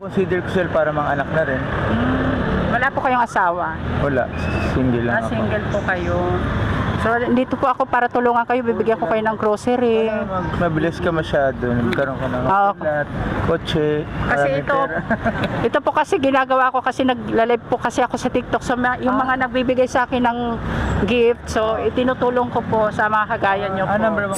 Consider ko sila para mga anak na rin. Wala po kayong asawa? Wala, single lang ako. Single po kayo. So, dito po ako para tulungan kayo. Bibigyan ko kayo ng grocery. Mabilis ka masyado. Nagkaroon ka ng lahat, kotse, Kasi marami ito, pera. ito po kasi ginagawa ko kasi nagla-live po kasi ako sa TikTok. So, yung mga nagbibigay sa akin ng gift. So, itinutulong ko po sa mga kagaya nyo po. Number one.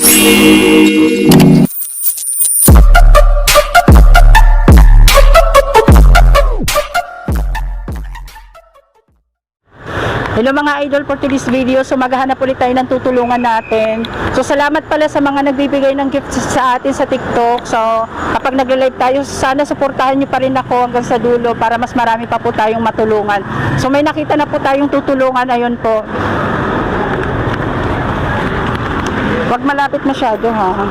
Hello mga idol, for today's video, so maghahanap ulit tayo ng tutulungan natin. So salamat pala sa mga nagbibigay ng gift sa atin sa TikTok. So kapag nagla-live tayo, sana suportahan nyo pa rin ako hanggang sa dulo para mas marami pa po tayong matulungan. So may nakita na po tayong tutulungan, ayun po. Huwag malapit masyado ha.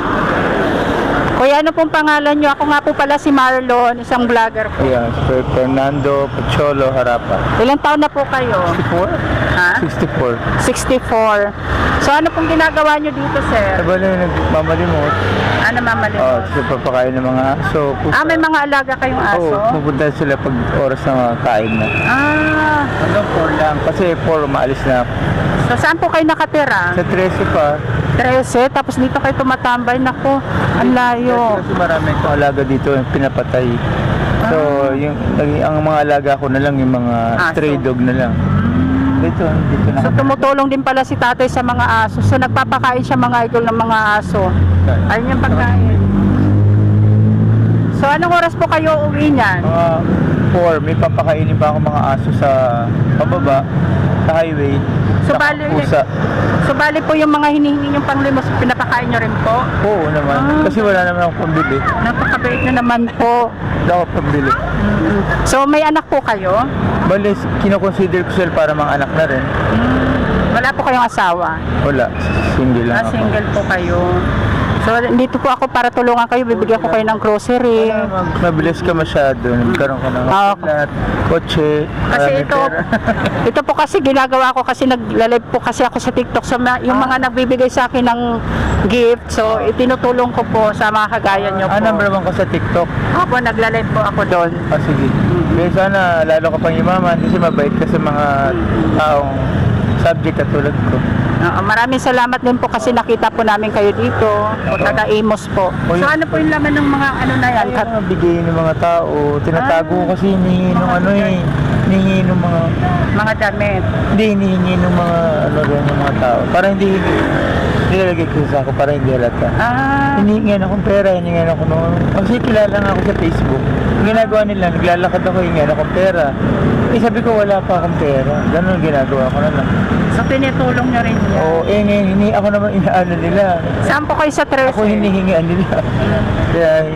Kuya, ano pong pangalan nyo? Ako nga po pala si Marlon, isang vlogger po. Yeah, Sir Fernando Pacholo Harapa. Ilang taon na po kayo? 64? Ha? 64. 64. So ano pong ginagawa nyo dito, sir? Diba na nagmamalimot? Ano mamalimot? Kasi papakain ng mga aso, pusa. May mga alaga kayong aso? Oo, pupunta sila pag oras na kain na. Hanggang 4 lang, kasi 4 maalis na ako. So saan po kayo nakatira? Sa 13 pa. 13, tapos dito kayo tumatambay. Nako, ang layo. Kasi marami akong alaga dito yung pinapatay. So, ang mga alaga ko na lang yung mga stray dog na lang. Dito na. So tumutulong din pala si tatay sa mga aso. So nagpapakain siya mga idol ng mga aso. Ayun yung pagkain. So anong oras po kayo uwi niyan? 4, may papakainin pa ako mga aso sa pababa, sa highway. So bali po yung mga hinihingi yung panglimos, pinapakain nyo rin po? Oo naman, kasi wala naman akong pambili. Napakabait na naman po. Wala akong pambili. So may anak po kayo? Bali, kinoconsider ko sila para mga anak na rin. Wala po kayong asawa? Wala, single lang ako. Single po kayo. So dito po ako para tulungan kayo, bibigyan ko kayo ng grocery. Mabilis ka masyado, nagkaroon ka ng lahat, kotse, Kasi marami pera. ito po kasi ginagawa ko kasi nagla-live po kasi ako sa TikTok. So yung mga nagbibigay sa akin ng gift, so itinutulong ko po sa mga kagaya nyo po. Number one ka sa TikTok? Opo, nagla-live po ako doon. Sige. Kaya sana lalo ka pang yumaman kasi mabait ka sa mga taong subject katulad ko. Maraming salamat din po kasi nakita po namin kayo dito. O taga-Amos po. So ano po yung laman ng mga ano na yan? Ay, mga bigay ng mga tao. Tinatago ko kasi hinihingi ng hinihingi ng mga damit. Hindi, hinihingi ng mga ng mga tao. Para hindi nilalagay ko sa ako para hindi halata. Hinihingan akong pera, hinihingan ako ng... Kasi kilala nga ako sa Facebook. Ang ginagawa nila, naglalakad ako, hinihingan akong pera. Sabi ko wala pa akong pera. Ganun ginagawa ko na lang. So tinitulong nyo rin yan? Oo, ngayon, ako naman inaano nila. Saan po kayo sa 13? Ako hinihingian nila. Kaya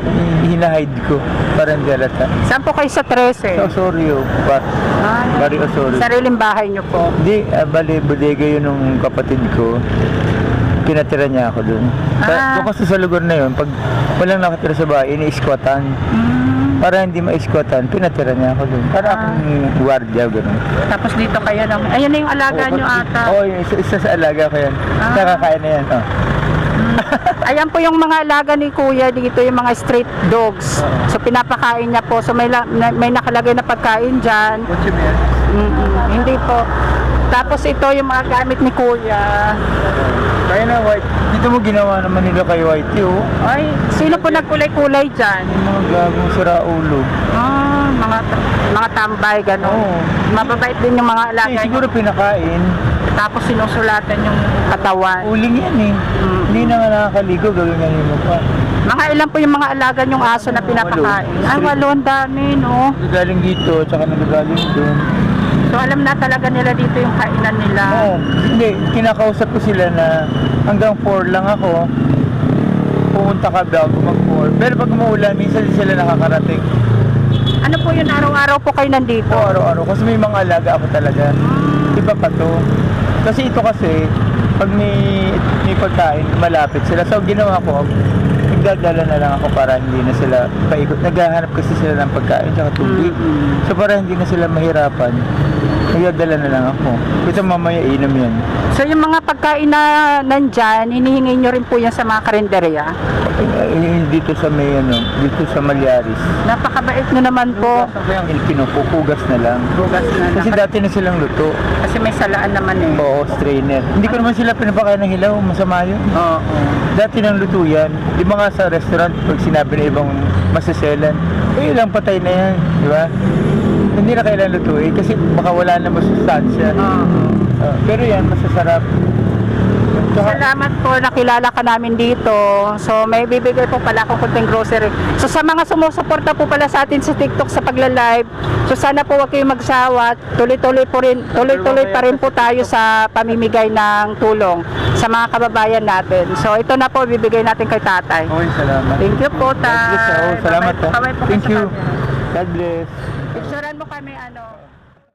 hinahide ko para hindi halata. Saan po kayo sa 13? Sa Osorio, Barrio Osorio. Sariling bahay nyo po? Hindi, bali, bodega yun nung kapatid ko. Pinatira niya ako dun. Doon kasi sa lugar na yun, pag walang nakatira sa bahay, ini-squatan. Para hindi ma-squatan, pinatira niya ako dun. Para akong guardia, gano'n. Tapos dito kayo naman. Ayun na yung alaga nyo ata. Oo, isa sa alaga ko yan. Nakakain na yan. Ayan po yung mga alaga ni Kuya dito, yung mga street dogs. So pinapakain niya po. So may nakalagay na pagkain dyan. Hindi po. Tapos ito yung mga gamit ni Kuya. Kaya na, White. Dito mo ginawa naman nila kay Whitey, oh. Ay, sino po nagkulay-kulay dyan? Yung mga gagong siraulo. Mga tambay, gano'n. Oo. Mababait din yung mga alaga niya. Siguro pinakain. Tapos sinusulatan yung katawan. Uling yan eh. Hindi na nga nakakaligo, gagawin mo pa. Mga ilan po yung mga alaga niyong aso na pinapakain? Ay, 8, ang dami, no? Nagagaling dito, tsaka nagagaling doon. So alam na talaga nila dito yung kainan nila. Oo. Hindi, kinakausap ko sila na hanggang 4 lang ako. Pumunta ka bago mag-4. Pero pag umuulan, minsan sila nakakarating. Ano po yun, araw-araw po kayo nandito? Oo, araw-araw. Kasi may mga alaga ako talaga. Iba pa to. Kasi ito kasi, pag may pagkain, malapit sila. So ginawa ko, nagdadala na lang ako para hindi na sila paikot. Naghahanap kasi sila ng pagkain tsaka tubig. So para hindi na sila mahirapan, Nagdadala na lang ako. Kasi mamaya inom yan. So yung mga pagkain na nandyan, hinihingi nyo rin po yan sa mga karinderya. Dito sa may dito sa Malyaris. Napakabait nyo naman po. Yung pinupugas na lang. Bugas na Kasi dati na silang luto. Kasi may salaan naman eh. Oo, strainer. Hindi ko naman sila pinapakain ng hilaw, masama yun. Oo. Dati nang luto yan. Di ba nga sa restaurant, pag sinabi na ibang masaselan, ilang patay na yan, di ba? Hindi na kailangan lutuin kasi baka wala na masustansya. Pero yan, masasarap. Salamat po, nakilala ka namin dito. So may bibigay po pala akong kunting grocery. So sa mga sumusuporta po pala sa atin sa TikTok sa pagla-live, so sana po wag kayong magsawa. Tuloy-tuloy pa rin po tayo sa pamimigay ng tulong sa mga kababayan natin. So ito na po bibigay natin kay tatay. Okay, salamat. Thank you po, God bless, tay. salamat. Bye-bye po Thank kayo sa you. kanya. God bless. Picturean mo kami ano.